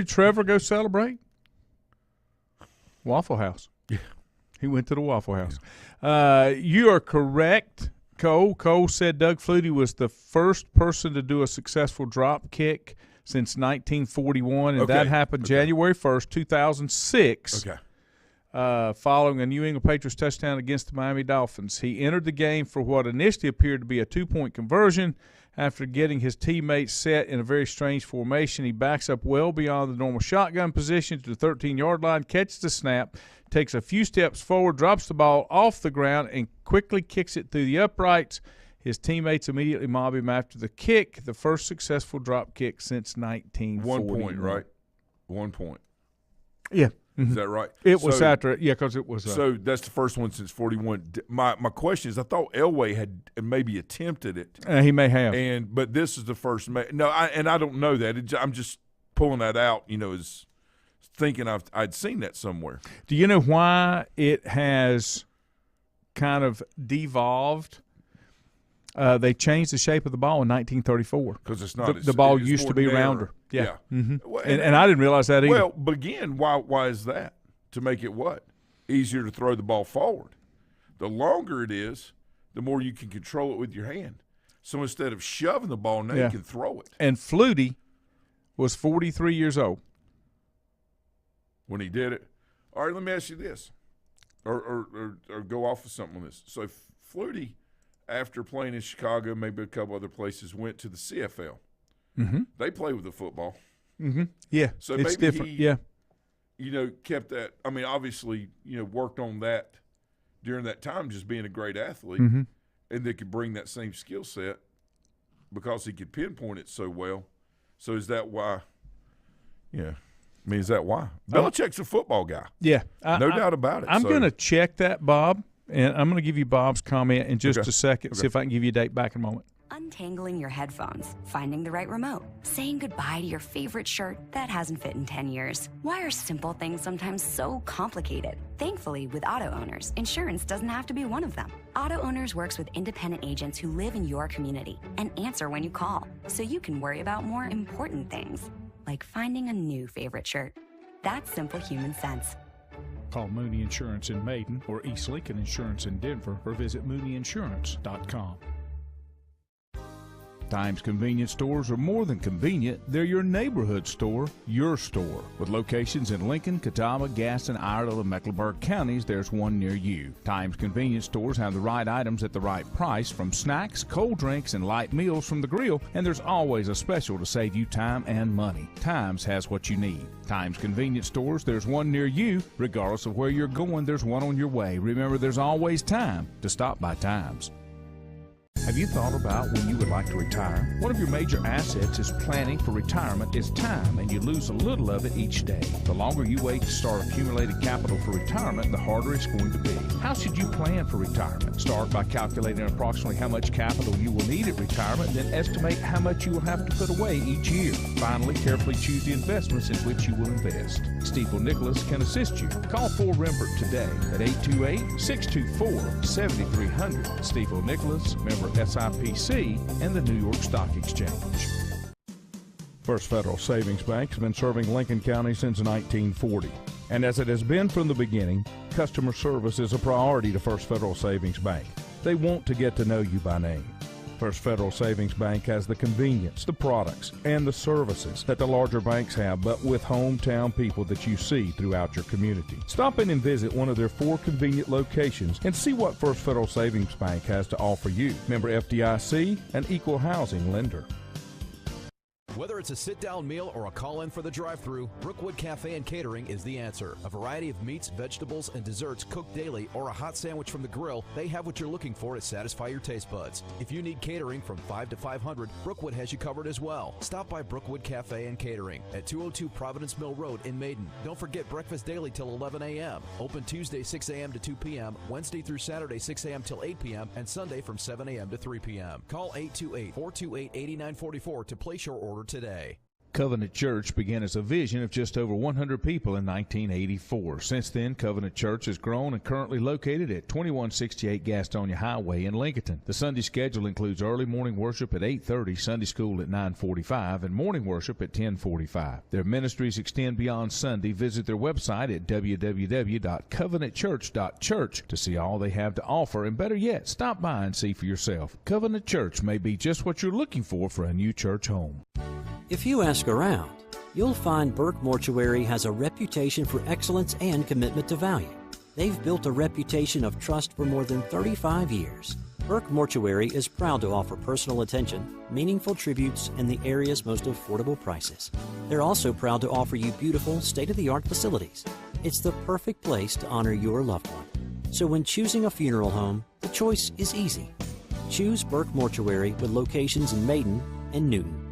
Trevor go celebrate? Waffle House. Yeah. He went to the Waffle House. You are correct, Cole. Cole said Doug Flutie was the first person to do a successful drop kick since 1941, and that happened January 1st, 2006. Okay. Following a New England Patriots touchdown against the Miami Dolphins. He entered the game for what initially appeared to be a 2-point conversion. After getting his teammates set in a very strange formation, he backs up well beyond the normal shotgun position to the 13-yard line, catches the snap, takes a few steps forward, drops the ball off the ground, and quickly kicks it through the uprights. His teammates immediately mob him after the kick, the first successful drop kick since 1941. 1 point, right? 1 point. Yeah. Is that right? It was after, because it was. So that's the first one since 41. My question is, I thought Elway had maybe attempted it. He may have. But this is the first. I don't know that. I'm just pulling that out, as thinking I'd seen that somewhere. Do you know why it has kind of devolved? They changed the shape of the ball in 1934 because it's not the ball used to be rounder. Yeah. Mm-hmm. Well, and I didn't realize that either. Well, but again, why is that? To make it what? Easier to throw the ball forward. The longer it is, the more you can control it with your hand. So instead of shoving the ball, now you can throw it. And Flutie was 43 years old when he did it. All right, let me ask you this, or go off of something on this. So Flutie, after playing in Chicago, maybe a couple other places, went to the CFL. Mm-hmm. They play with the football. Mm-hmm. Yeah, so it's maybe different. Kept that. I mean, obviously, worked on that during that time, just being a great athlete, mm-hmm. and they could bring that same skill set because he could pinpoint it so well. So is that why? Yeah. I mean, is that why? Belichick's a football guy. Yeah. No doubt about it. I'm going to check that, Bob, and I'm going to give you Bob's comment in just a second, see if I can give you a date back in a moment. Untangling your headphones, finding the right remote, saying goodbye to your favorite shirt that hasn't fit in 10 years. Why are simple things sometimes so complicated? Thankfully, with auto owners, insurance doesn't have to be one of them. Auto Owners works with independent agents who live in your community and answer when you call, so you can worry about more important things, like finding a new favorite shirt. That's simple human sense. Call Mooney Insurance in Maiden or East Lincoln Insurance in Denver or visit MooneyInsurance.com. Times convenience stores are more than convenient. They're your neighborhood store, your store. With locations in Lincoln, Catawba, Gaston, Iredell, and Mecklenburg counties, there's one near you. Times convenience stores have the right items at the right price, from snacks, cold drinks, and light meals from the grill, and there's always a special to save you time and money. Times has what you need. Times convenience stores, there's one near you. Regardless of where you're going, there's one on your way. Remember, there's always time to stop by Times. Have you thought about when you would like to retire? One of your major assets is planning for retirement is time, and you lose a little of it each day. The longer you wait to start accumulating capital for retirement, the harder it's going to be. How should you plan for retirement? Start by calculating approximately how much capital you will need at retirement, then estimate how much you will have to put away each year. Finally, carefully choose the investments in which you will invest. Stiefel Nicholas can assist you. Call 4 Rembert today at 828-624-7300. Stiefel Nicholas, member SIPC, and the New York Stock Exchange. First Federal Savings Bank has been serving Lincoln County since 1940. And as it has been from the beginning, customer service is a priority to First Federal Savings Bank. They want to get to know you by name. First Federal Savings Bank has the convenience, the products, and the services that the larger banks have, but with hometown people that you see throughout your community. Stop in and visit one of their 4 convenient locations and see what First Federal Savings Bank has to offer you. Member FDIC, an equal housing lender. Whether it's a sit-down meal or a call-in for the drive-thru, Brookwood Cafe and Catering is the answer. A variety of meats, vegetables, and desserts cooked daily, or a hot sandwich from the grill, they have what you're looking for to satisfy your taste buds. If you need catering from 5 to 500, Brookwood has you covered as well. Stop by Brookwood Cafe and Catering at 202 Providence Mill Road in Maiden. Don't forget breakfast daily till 11 a.m. Open Tuesday 6 a.m. to 2 p.m., Wednesday through Saturday 6 a.m. till 8 p.m., and Sunday from 7 a.m. to 3 p.m. Call 828-428-8944 to place your order today. Covenant Church began as a vision of just over 100 people in 1984. Since then, Covenant Church has grown and currently located at 2168 Gastonia Highway in Lincoln. The Sunday schedule includes early morning worship at 8:30, Sunday school at 9:45, and morning worship at 10:45. Their ministries extend beyond Sunday. Visit their website at www.covenantchurch.church to see all they have to offer, and better yet, stop by and see for yourself. Covenant Church may be just what you're looking for a new church home. If you ask around, you'll find Burke Mortuary has a reputation for excellence and commitment to value. They've built a reputation of trust for more than 35 years. Burke Mortuary is proud to offer personal attention, meaningful tributes, and the area's most affordable prices. They're also proud to offer you beautiful, state-of-the-art facilities. It's the perfect place to honor your loved one. So when choosing a funeral home, the choice is easy. Choose Burke Mortuary with locations in Maiden and Newton.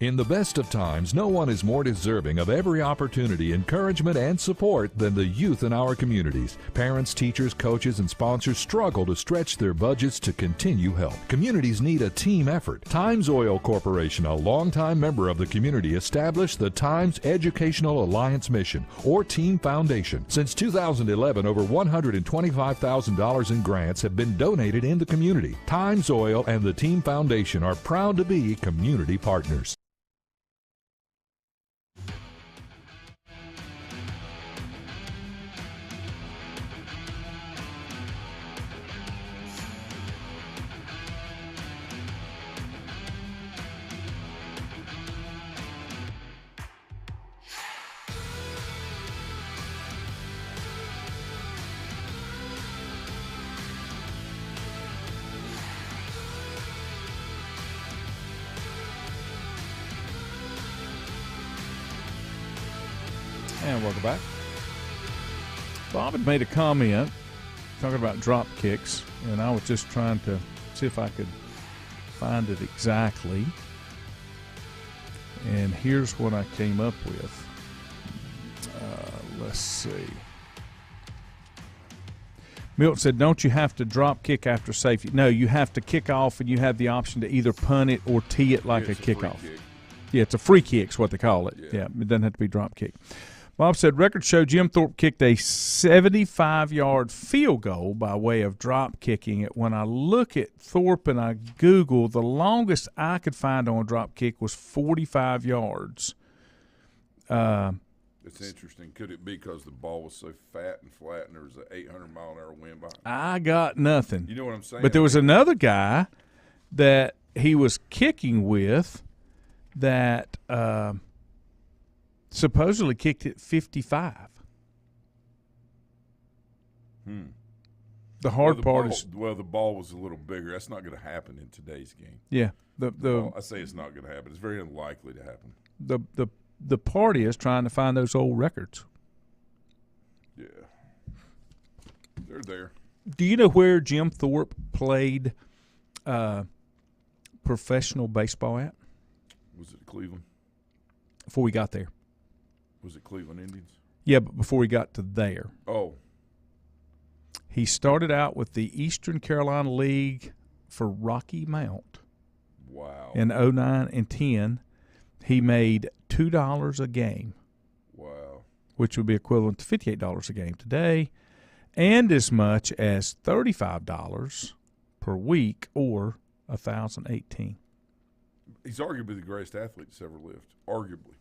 In the best of times, no one is more deserving of every opportunity, encouragement, and support than the youth in our communities. Parents, teachers, coaches, and sponsors struggle to stretch their budgets to continue help. Communities need a team effort. Times Oil Corporation, a longtime member of the community, established the Times Educational Alliance Mission, or Team Foundation. Since 2011, over $125,000 in grants have been donated in the community. Times Oil and the Team Foundation are proud to be community partners. And welcome back. Bob had made a comment talking about drop kicks, and I was just trying to see if I could find it exactly. And here's what I came up with. Let's see. Milt said, don't you have to drop kick after safety? No, you have to kick off, and you have the option to either punt it or tee it like a kickoff. Yeah, it's a free kick is what they call it. Yeah, it doesn't have to be drop kick. Bob said, records show Jim Thorpe kicked a 75-yard field goal by way of drop kicking it. When I look at Thorpe and I Google, the longest I could find on a drop kick was 45 yards. It's interesting. Could it be because the ball was so fat and flat and there was an 800-mile-an-hour wind behind it? I got nothing. You know what I'm saying? But there was another guy that he was kicking with that supposedly kicked it 55. The hard part is the ball was a little bigger. That's not going to happen in today's game. Yeah, I say it's not going to happen. It's very unlikely to happen. The party is trying to find those old records. Yeah, they're there. Do you know where Jim Thorpe played professional baseball at? Was it Cleveland? Before we got there. Was it Cleveland Indians? Yeah, but before we got to there. Oh. He started out with the Eastern Carolina League for Rocky Mount. Wow. In 09 and 10. He made $2 a game. Wow. Which would be equivalent to $58 a game today, and as much as $35 per week, or $1,018. He's arguably the greatest athlete that's ever lived, arguably.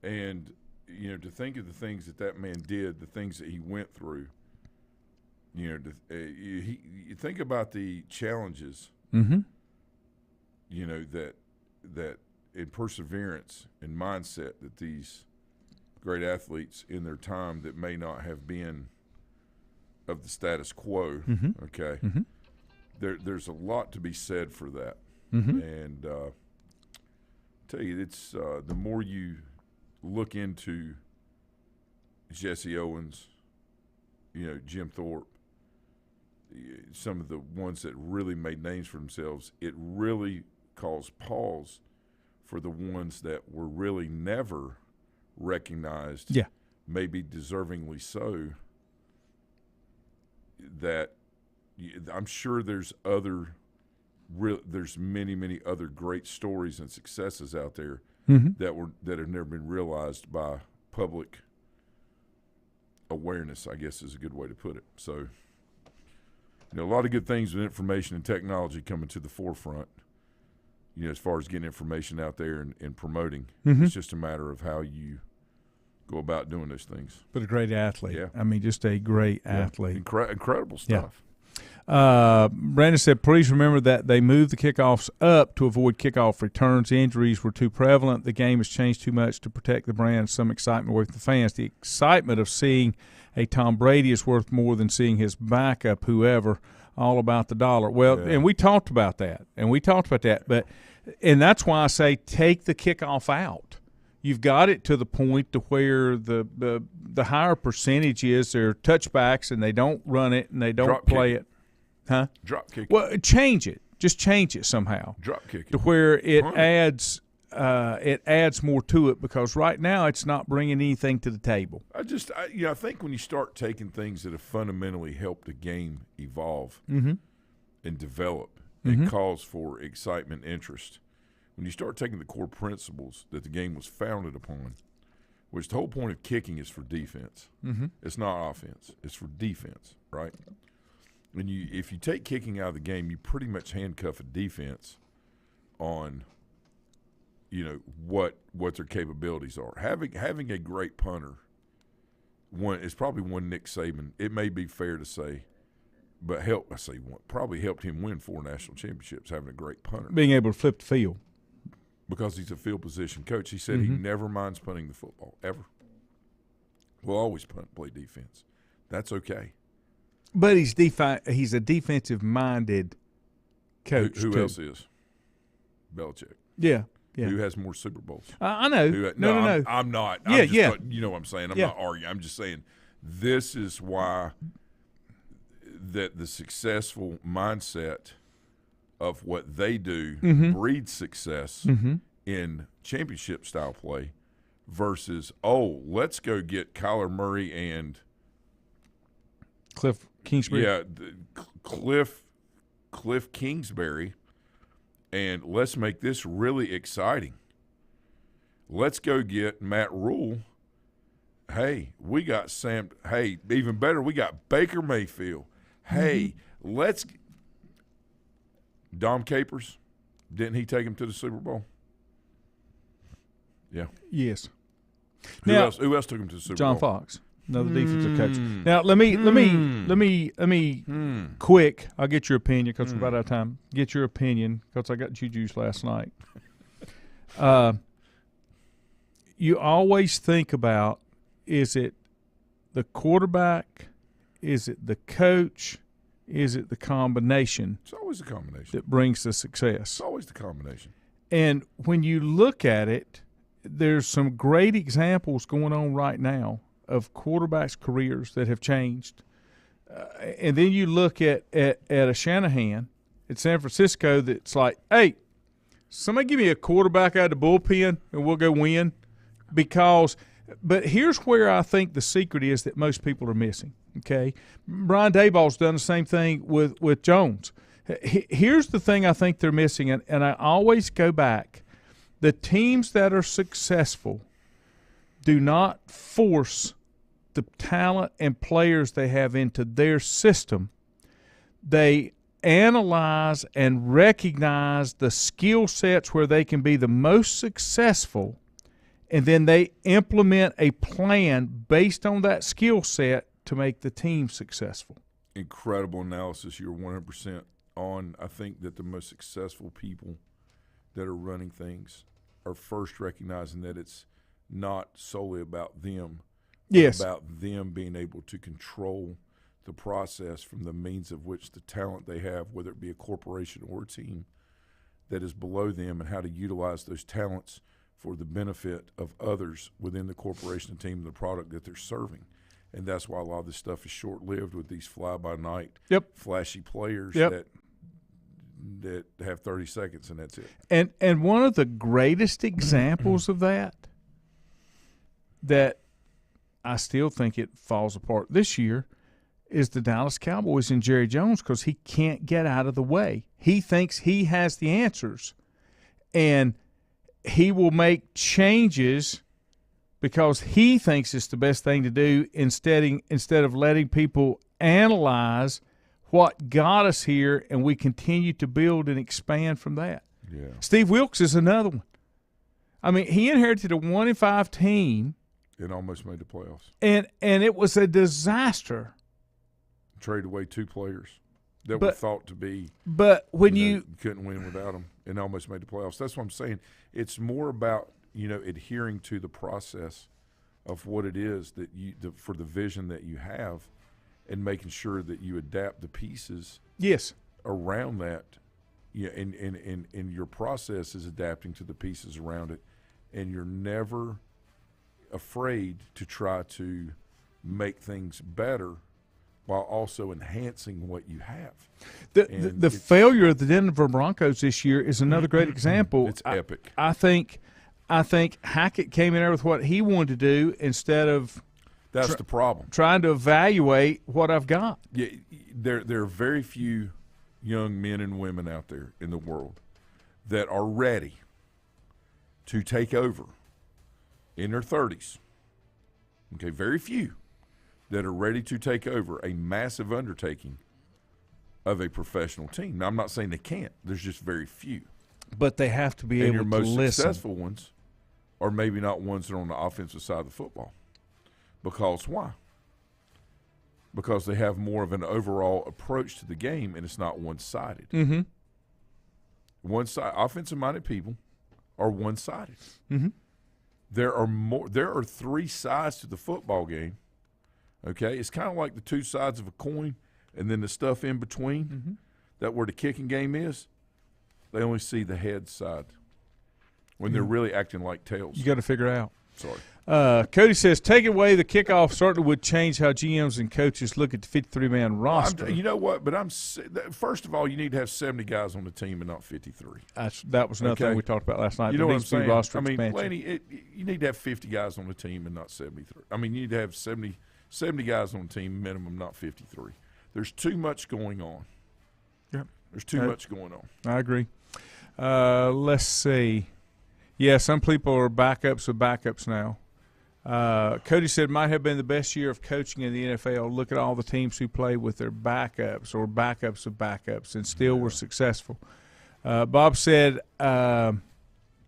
And, you know, to think of the things that man did, the things that he went through, you know, you think about the challenges, you know, that in perseverance and mindset that these great athletes in their time that may not have been of the status quo, okay, there's a lot to be said for that. And tell you, it's the more you look into Jesse Owens, you know, Jim Thorpe, some of the ones that really made names for themselves, it really caused pause for the ones that were really never recognized, maybe deservingly so, that I'm sure there's other there's many other great stories and successes out there that have never been realized by public awareness, I guess is a good way to put it. So, a lot of good things with information and technology coming to the forefront, as far as getting information out there and promoting. It's just a matter of how you go about doing those things. But a great athlete. Yeah. I mean, just a great athlete. Incredible stuff. Brandon said, please remember that they moved the kickoffs up to avoid kickoff returns. Injuries were too prevalent. The game has changed too much to protect the brand. Some excitement with the fans. The excitement of seeing a Tom Brady is worth more than seeing his backup, whoever, all about the dollar. Well, and we talked about that. And that's why I say take the kickoff out. You've got it to the point to where the higher percentage is they're touchbacks and they don't run it and they don't play it. Huh? Drop kick. Well, change it. Just change it somehow. Drop kick. To where it adds more to it, because right now it's not bringing anything to the table. I think when you start taking things that have fundamentally helped the game evolve and develop, it calls for excitement, interest. When you start taking the core principles that the game was founded upon, which the whole point of kicking is for defense. It's not offense. It's for defense, right? If you take kicking out of the game, you pretty much handcuff a defense on, what their capabilities are. Having a great punter, is probably one Nick Saban. It may be fair to say, but probably helped him win 4 national championships, having a great punter. Being able to flip the field. Because he's a field position coach. He said he never minds punting the football, ever. We'll always play defense. That's okay. But he's a defensive-minded coach, Who else is? Belichick. Yeah. Who has more Super Bowls? I know. No. I'm not. You know what I'm saying. I'm not arguing. I'm just saying this is why that the successful mindset of what they do breeds success in championship-style play versus, let's go get Kyler Murray and Cliff Kingsbury. Yeah, Cliff Kingsbury, and let's make this really exciting. Let's go get Matt Rule. Hey, we got Sam. Hey, even better, we got Baker Mayfield. Hey, let's – Dom Capers, didn't he take him to the Super Bowl? Yeah. Yes. Who else took him to the Super Bowl? John Fox, another defensive coach. Now let me quick. I'll get your opinion because we're about out of time. Get your opinion because I got Juju's last night. You always think about, is it the quarterback? Is it the coach? Is it the combination? It's always the combination that brings the success. It's always the combination. And when you look at it, there's some great examples going on right now of quarterbacks' careers that have changed. And then you look at a Shanahan at San Francisco that's like, hey, somebody give me a quarterback out of the bullpen and we'll go win. But here's where I think the secret is that most people are missing. Okay, Brian Daboll's done the same thing with Jones. Here's the thing I think they're missing, and I always go back. The teams that are successful do not force the talent and players they have into their system. They analyze and recognize the skill sets where they can be the most successful, and then they implement a plan based on that skill set to make the team successful. Incredible analysis. You're 100% on. I think that the most successful people that are running things are first recognizing that it's not solely about them, yes, about them being able to control the process from the means of which the talent they have, whether it be a corporation or a team that is below them, and how to utilize those talents for the benefit of others within the corporation, the team, the product that they're serving. And that's why a lot of this stuff is short-lived with these fly-by-night, flashy players that have 30 seconds and that's it. And one of the greatest examples of that I still think it falls apart this year is the Dallas Cowboys and Jerry Jones, because he can't get out of the way. He thinks he has the answers. And he will make changes because he thinks it's the best thing to do instead of letting people analyze what got us here, and we continue to build and expand from that. Yeah. Steve Wilkes is another one. I mean, he inherited a 1-5 team. It almost made the playoffs. And it was a disaster. Traded away 2 players that were thought to be. But when you couldn't win without them, and almost made the playoffs. That's what I'm saying. It's more about adhering to the process of what it is that for the vision that you have, and making sure that you adapt the pieces. Yes. Around that. Yeah, and your process is adapting to the pieces around it, and you're never afraid to try to make things better while also enhancing what you have. The failure of the Denver Broncos this year is another great example. It's epic. I think Hackett came in there with what he wanted to do instead of that's the problem. Trying to evaluate what I've got. Yeah, there are very few young men and women out there in the world that are ready to take over in their 30s. Okay, very few that are ready to take over a massive undertaking of a professional team. Now, I'm not saying they can't. There's just very few. But they have to be able to listen. And your most successful ones are maybe not ones that are on the offensive side of the football. Because why? Because they have more of an overall approach to the game, and it's not one-sided. Mm-hmm. Offensive-minded people are one-sided. Mm-hmm. There are 3 sides to the football game. Okay, it's kind of like the 2 sides of a coin, and then the stuff in between. Mm-hmm. That where the kicking game is, they only see the head side when they're really acting like tails. You got to figure out. Sorry. Cody says, taking away the kickoff certainly would change how GMs and coaches look at the 53-man roster. You know what? But first of all, you need to have 70 guys on the team and not 53. That was another thing we talked about last night. You know what I'm saying? Roster I mean, expansion. Laney, you need to have 50 guys on the team and not 73. I mean, you need to have 70 guys on the team minimum, not 53. There's too much going on. Yep. There's too much going on. I agree. Let's see. Yeah, some people are backups of backups now. Cody said, might have been the best year of coaching in the NFL. Look at all the teams who played with their backups or backups of backups and still were successful. Bob said, I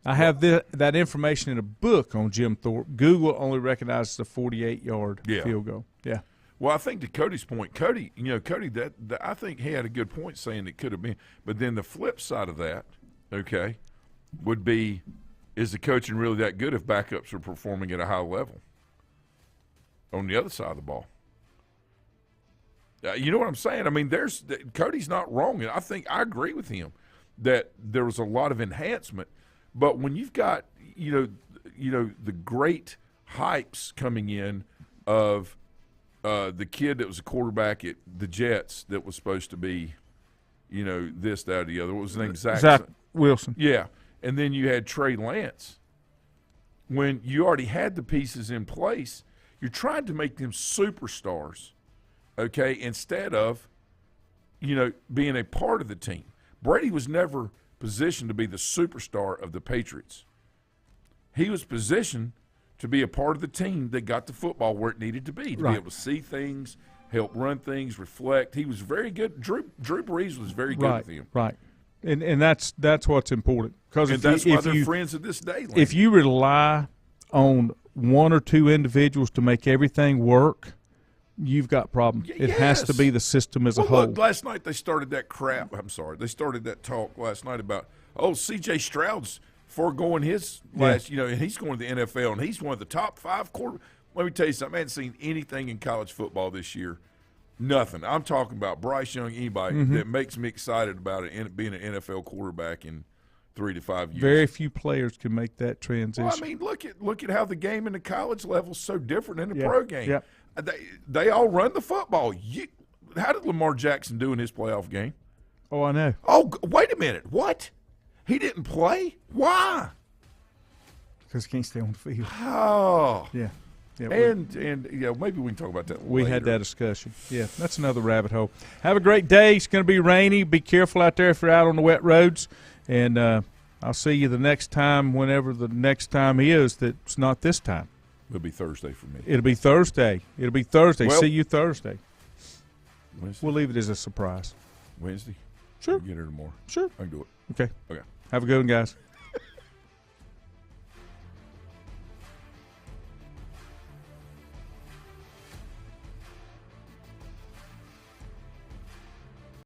have that information in a book on Jim Thorpe. Google only recognizes the 48-yard field goal. Yeah. Well, I think to Cody's point, Cody, that I think he had a good point saying it could have been. But then the flip side of that, okay, would be, is the coaching really that good if backups are performing at a high level on the other side of the ball? You know what I'm saying? I mean, Cody's not wrong. And I agree with him that there was a lot of enhancement. But when you've got, the great hypes coming in of the kid that was a quarterback at the Jets that was supposed to be, this, that, or the other. What was his name? Zach Wilson. Yeah. And then you had Trey Lance. When you already had the pieces in place, you're trying to make them superstars, okay, instead of, being a part of the team. Brady was never positioned to be the superstar of the Patriots. He was positioned to be a part of the team that got the football where it needed to be be able to see things, help run things, reflect. He was very good. Drew Brees was very good with him. Right. And that's what's important. And that's why they're friends of this day. If you rely on 1 or 2 individuals to make everything work, you've got problems. It has to be the system as a whole. Look, last night they started that crap. I'm sorry. They started that talk last night about, C.J. Stroud's foregoing his last, and he's going to the NFL, and he's one of the top 5 quarterbacks. Let me tell you something. I haven't seen anything in college football this year. Nothing. I'm talking about Bryce Young, anybody that makes me excited about it being an NFL quarterback in 3 to 5 years. Very few players can make that transition. Well, I mean, look at how the game in the college level is so different than the pro game. Yeah. They all run the football. How did Lamar Jackson do in his playoff game? Oh, I know. Oh, wait a minute. What? He didn't play? Why? Because he can't stay on the field. Oh. Yeah. And maybe we can talk about that later. We had that discussion. Yeah, that's another rabbit hole. Have a great day. It's going to be rainy. Be careful out there if you're out on the wet roads. And I'll see you the next time, whenever the next time is. That's not this time. It'll be Thursday for me. It'll be Thursday. Well, see you Thursday. Wednesday? We'll leave it as a surprise. Wednesday? Sure. Get her tomorrow. Sure. I can do it. Okay. Okay. Have a good one, guys.